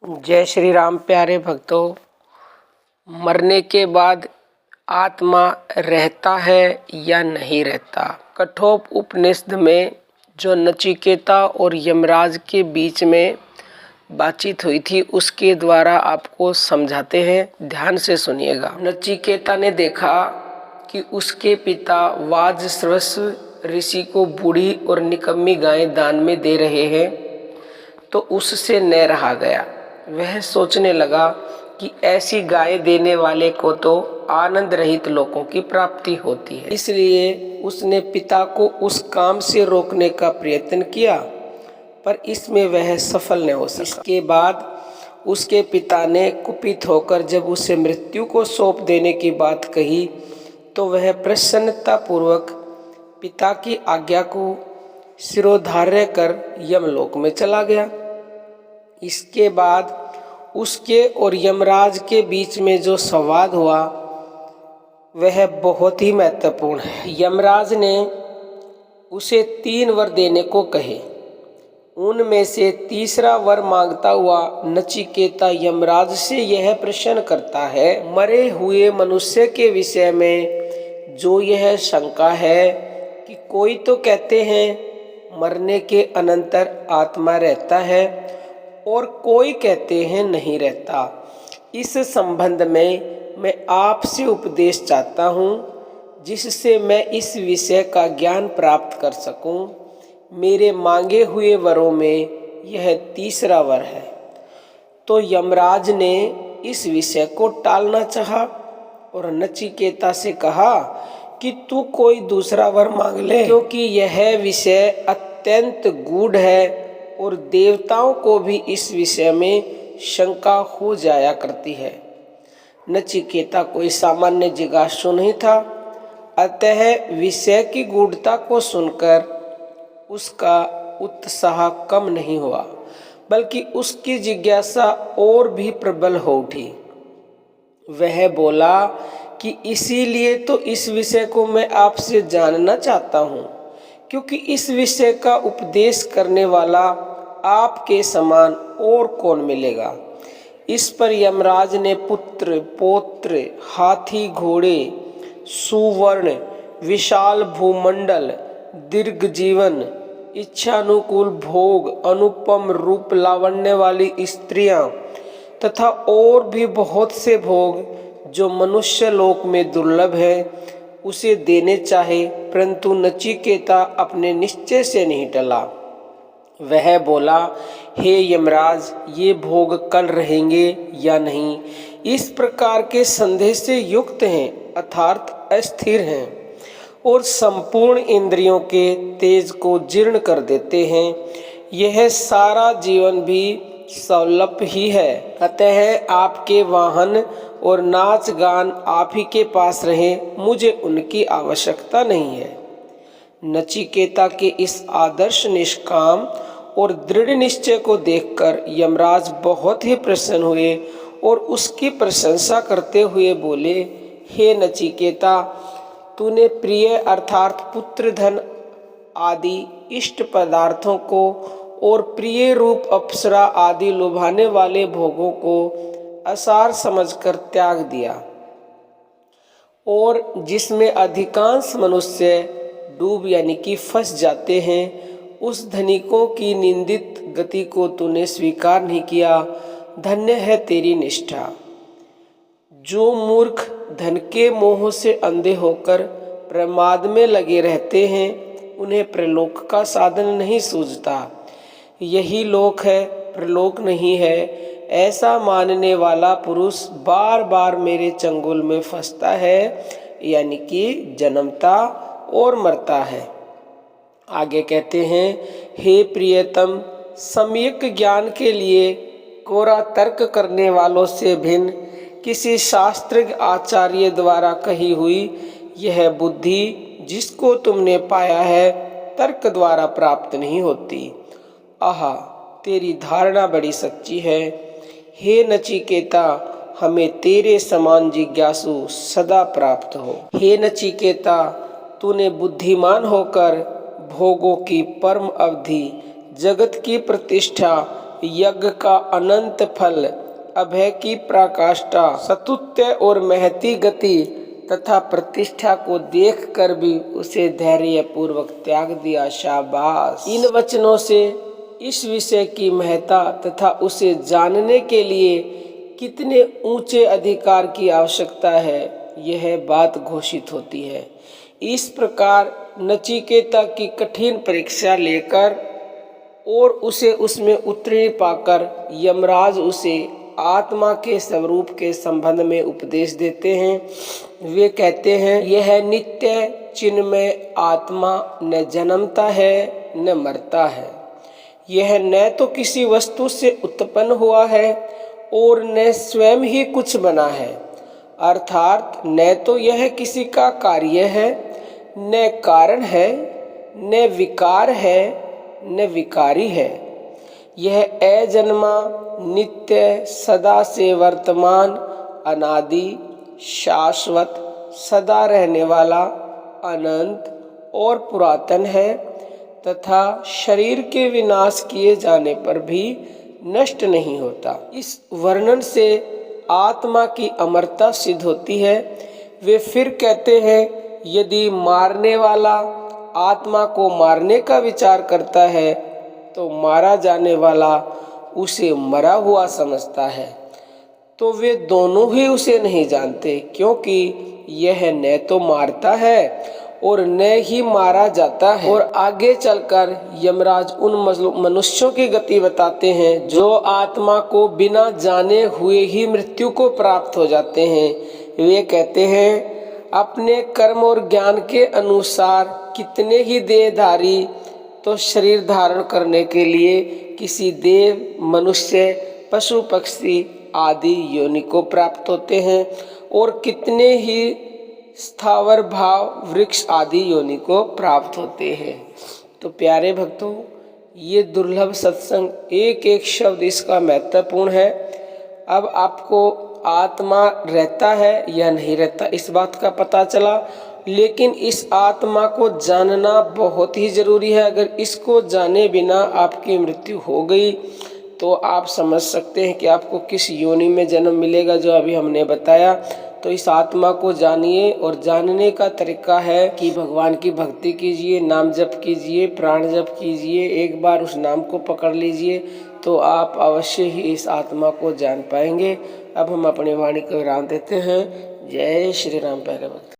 जय श्री राम। प्यारे भक्तों, मरने के बाद आत्मा रहता है या नहीं रहता। कठोप उपनिषद में जो नचिकेता और यमराज के बीच में बातचीत हुई थी उसके द्वारा आपको समझाते हैं, ध्यान से सुनिएगा। नचिकेता ने देखा कि उसके पिता वाजश्रवस ऋषि को बूढ़ी और निकम्मी गाय दान में दे रहे हैं, तो उससे न रहा गया। वह सोचने लगा कि ऐसी गाय देने वाले को तो आनंद रहित लोकों की प्राप्ति होती है। इसलिए उसने पिता को उस काम से रोकने का प्रयत्न किया, पर इसमें वह सफल न हो सका। इसके बाद उसके पिता ने कुपित होकर जब उसे मृत्यु को सौंप देने की बात कही, तो वह प्रसन्नता पूर्वक पिता की आज्ञा को शिरोधार्य कर यमलोक में चला गया। इसके बाद उसके और यमराज के बीच में जो संवाद हुआ वह बहुत ही महत्वपूर्ण है। यमराज ने उसे 3 वर देने को कहे। उनमें से तीसरा वर मांगता हुआ नचिकेता यमराज से यह प्रश्न करता है, मरे हुए मनुष्य के विषय में जो यह शंका है कि कोई तो कहते हैं मरने के अनंतर आत्मा रहता है और कोई कहते हैं नहीं रहता। इस संबंध में मैं आपसे उपदेश चाहता हूँ, जिससे मैं इस विषय का ज्ञान प्राप्त कर सकूँ। मेरे मांगे हुए वरों में यह तीसरा वर है। तो यमराज ने इस विषय को टालना चाहा और नचिकेता से कहा कि तू कोई दूसरा वर मांग ले, क्योंकि यह विषय अत्यंत गूढ़ है और देवताओं को भी इस विषय में शंका हो जाया करती है। नचिकेता कोई सामान्य जिज्ञासु नहीं था, अतः विषय की गूढ़ता को सुनकर उसका उत्साह कम नहीं हुआ, बल्कि उसकी जिज्ञासा और भी प्रबल हो उठी। वह बोला कि इसीलिए तो इस विषय को मैं आपसे जानना चाहता हूँ, क्योंकि इस विषय का उपदेश करने वाला आपके समान और कौन मिलेगा। इस पर यमराज ने पुत्र पौत्र, हाथी घोड़े, सुवर्ण, विशाल भूमंडल, दीर्घ जीवन, इच्छानुकूल भोग, अनुपम रूप लावण्य वाली स्त्रियां तथा और भी बहुत से भोग जो मनुष्य लोक में दुर्लभ है उसे देने चाहे, परंतु नचिकेता अपने निश्चय से नहीं टला। वह बोला, हे यमराज, ये भोग कल रहेंगे या नहीं, इस प्रकार के संदेह से युक्त हैं, अर्थात अस्थिर हैं और संपूर्ण इंद्रियों के तेज को जीर्ण कर देते हैं। यह सारा जीवन भी सौलभ ही है, अतः आपके वाहन और नाच गान आप ही के पास रहे, मुझे उनकी आवश्यकता नहीं है। नचिकेता के इस आदर्श, निष्काम और दृढ़ निश्चय को देखकर यमराज बहुत ही प्रसन्न हुए और उसकी प्रशंसा करते हुए बोले, हे नचिकेता, तूने प्रिय अर्थात पुत्र, धन आदि इष्ट पदार्थों को और प्रिय रूप अप्सरा आदि लुभाने वाले भोगों को असार समझकर त्याग दिया, और जिसमें अधिकांश मनुष्य डूब यानी कि फंस जाते हैं, उस धनिकों की निंदित गति को तूने स्वीकार नहीं किया। धन्य है तेरी निष्ठा। जो मूर्ख धन के मोह से अंधे होकर प्रमाद में लगे रहते हैं, उन्हें प्रलोक का साधन नहीं सूझता। यही लोक है, प्रलोक नहीं है, ऐसा मानने वाला पुरुष बार बार मेरे चंगुल में फंसता है, यानी कि जन्मता और मरता है। आगे कहते हैं, हे प्रियतम, सम्यक ज्ञान के लिए कोरा तर्क करने वालों से भिन्न किसी शास्त्र आचार्य द्वारा कही हुई यह बुद्धि जिसको तुमने पाया है, तर्क द्वारा प्राप्त नहीं होती। आहा, तेरी धारणा बड़ी सच्ची है। हे नचिकेता, हमें तेरे समान जिज्ञासु सदा प्राप्त हो। हे नचिकेता, तूने बुद्धिमान होकर भोगों की परम अवधि, जगत की प्रतिष्ठा यज्ञ का अनंत फल, अभय की पराकाष्ठा, सतुत्य और महती गति तथा प्रतिष्ठा को देखकर भी उसे धैर्य पूर्वक त्याग दिया। शाबाश। इन वचनों से इस विषय की महत्ता तथा उसे जानने के लिए कितने ऊंचे अधिकार की आवश्यकता है, यह बात घोषित होती है। इस प्रकार नचिकेता की कठिन परीक्षा लेकर और उसे उसमें उत्तीर्ण पाकर यमराज उसे आत्मा के स्वरूप के संबंध में उपदेश देते हैं। वे कहते हैं, यह नित्य चिन्मय आत्मा न जन्मता है न मरता है। यह न तो किसी वस्तु से उत्पन्न हुआ है और न स्वयं ही कुछ बना है, अर्थात न तो यह किसी का कार्य है, न कारण है, न विकार है, न विकारी है। यह अजन्मा, नित्य, सदा से वर्तमान, अनादि, शाश्वत, सदा रहने वाला, अनंत और पुरातन है तथा शरीर के विनाश किए जाने पर भी नष्ट नहीं होता। इस वर्णन से आत्मा की अमरता सिद्ध होती है। वे फिर कहते हैं, यदि मारने वाला आत्मा को मारने का विचार करता है तो मारा जाने वाला उसे मरा हुआ समझता है, तो वे दोनों ही उसे नहीं जानते, क्योंकि यह न तो मारता है और न ही मारा जाता है। और आगे चलकर यमराज उन मनुष्यों की गति बताते हैं जो आत्मा को बिना जाने हुए ही मृत्यु को प्राप्त हो जाते हैं। वे कहते हैं, अपने कर्म और ज्ञान के अनुसार कितने ही देहधारी तो शरीर धारण करने के लिए किसी देव, मनुष्य, पशु, पक्षी आदि योनि को प्राप्त होते हैं और कितने ही स्थावर भाव, वृक्ष आदि योनि को प्राप्त होते हैं। तो प्यारे भक्तों, ये दुर्लभ सत्संग, एक एक शब्द इसका महत्वपूर्ण है। अब आपको आत्मा रहता है या नहीं रहता इस बात का पता चला, लेकिन इस आत्मा को जानना बहुत ही जरूरी है। अगर इसको जाने बिना आपकी मृत्यु हो गई तो आप समझ सकते हैं कि आपको किस योनि में जन्म मिलेगा, जो अभी हमने बताया। तो इस आत्मा को जानिए, और जानने का तरीका है कि भगवान की भक्ति कीजिए, नाम जप कीजिए, प्राण जप कीजिए। एक बार उस नाम को पकड़ लीजिए तो आप अवश्य ही इस आत्मा को जान पाएंगे। अब हम अपनी वाणी को विराम देते हैं। जय श्री राम। प्यारे भक्त।